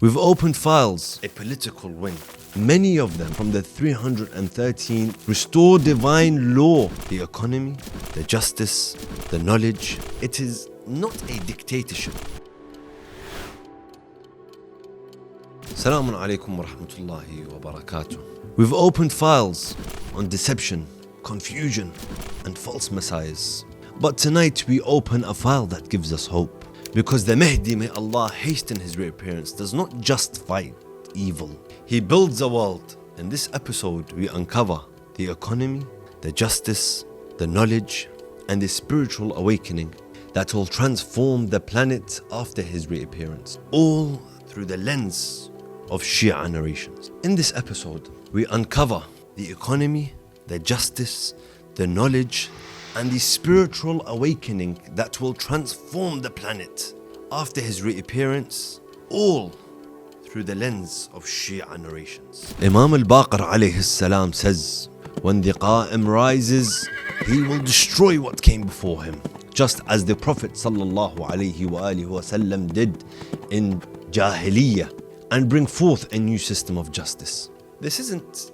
We've opened files, a political win. Many of them from the 313 restore divine law, the economy, the justice, the knowledge. It is not a dictatorship. Assalamu alaikum wa rahmatullahi wa barakatuh. We've opened files on deception, confusion, and false messiahs. But tonight we open a file that gives us hope. Because the Mahdi, may Allah hasten his reappearance, does not just fight evil. He builds a world. In this episode we uncover the economy, the justice, the knowledge, and the spiritual awakening that will transform the planet after his reappearance. All through the lens of Shia narrations. In this episode we uncover the economy, the justice, the knowledge, and the spiritual awakening that will transform the planet after his reappearance, all through the lens of Shia narrations. Imam al-Baqir alayhi salam says, when the Qa'im rises, he will destroy what came before him, just as the Prophet sallallahu alayhi wa sallam did in Jahiliyyah, and bring forth a new system of justice. This isn't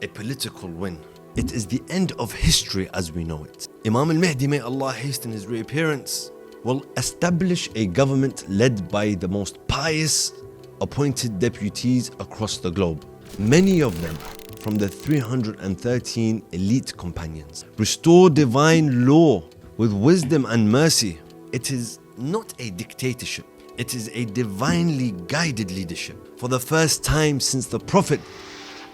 a political win. It is the end of history as we know it. Imam al-Mahdi, may Allah hasten his reappearance, will establish a government led by the most pious appointed deputies across the globe. Many of them from the 313 elite companions. Restore divine law with wisdom and mercy. It is not a dictatorship. It is a divinely guided leadership. For the first time since the Prophet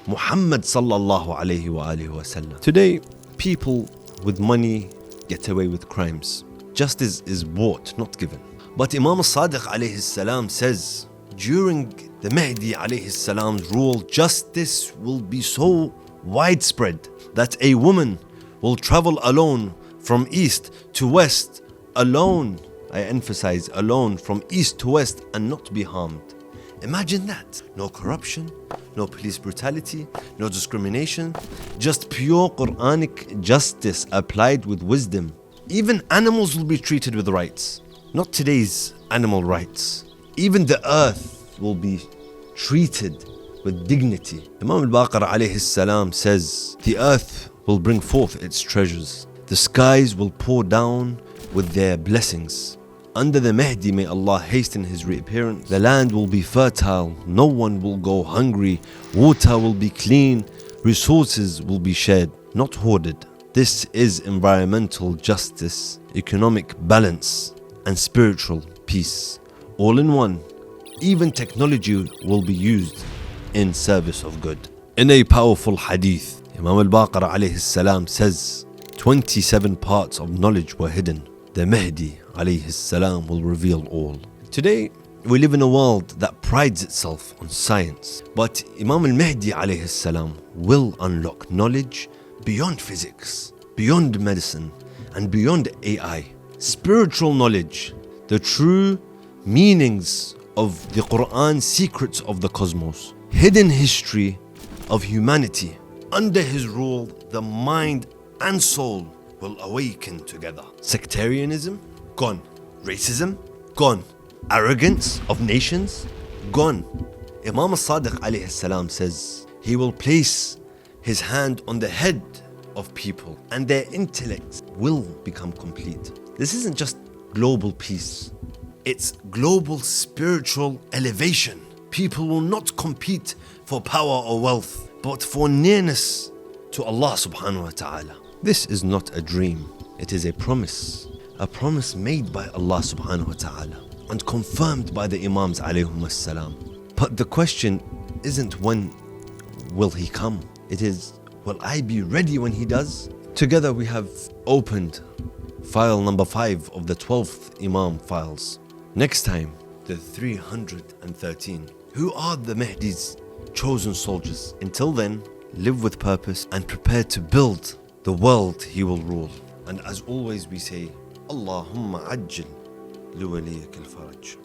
Muhammad sallallahu alayhi wa sallam. Today, people with money get away with crimes. Justice is bought, not given. But Imam al-Sadiq alayhi salam says, during the Mahdi alayhi salam's rule, justice will be so widespread that a woman will travel alone from east to west, alone, I emphasize alone, from east to west, and not be harmed. Imagine that. No corruption, no police brutality, no discrimination, just pure Quranic justice applied with wisdom. Even animals will be treated with rights, not today's animal rights. Even the earth will be treated with dignity. Imam al-Baqir alayhi salam says, the earth will bring forth its treasures. The skies will pour down with their blessings. Under the Mahdi, may Allah hasten his reappearance, the land will be fertile, no one will go hungry, water will be clean, resources will be shared, not hoarded. This is environmental justice, economic balance, and spiritual peace. All in one. Even technology will be used in service of good. In a powerful hadith, Imam al-Baqir alayhi salam says, 27 parts of knowledge were hidden. The Mahdi alayhi salam will reveal all. Today, we live in a world that prides itself on science, but Imam al-Mahdi alayhi salam will unlock knowledge beyond physics, beyond medicine, and beyond AI. Spiritual knowledge, the true meanings of the Quran, secrets of the cosmos, hidden history of humanity. Under his rule, the mind and soul will awaken together. Sectarianism, gone. Racism, gone. Arrogance of nations, gone. Imam al-Sadiq alayhi salam says, he will place his hand on the head of people and their intellect will become complete. This isn't just global peace. It's global spiritual elevation. People will not compete for power or wealth, but for nearness to Allah subhanahu wa ta'ala. This is not a dream, it is a promise made by Allah subhanahu wa ta'ala and confirmed by the Imams alayhum as-salam. But the question isn't when will he come, it is, will I be ready when he does? Together we have opened file number 5 of the 12th Imam files. Next time, the 313. Who are the Mahdi's chosen soldiers? Until then, live with purpose and prepare to build the world he will rule. And as always we say, Allahumma ajjil liwaliyik al-faraj.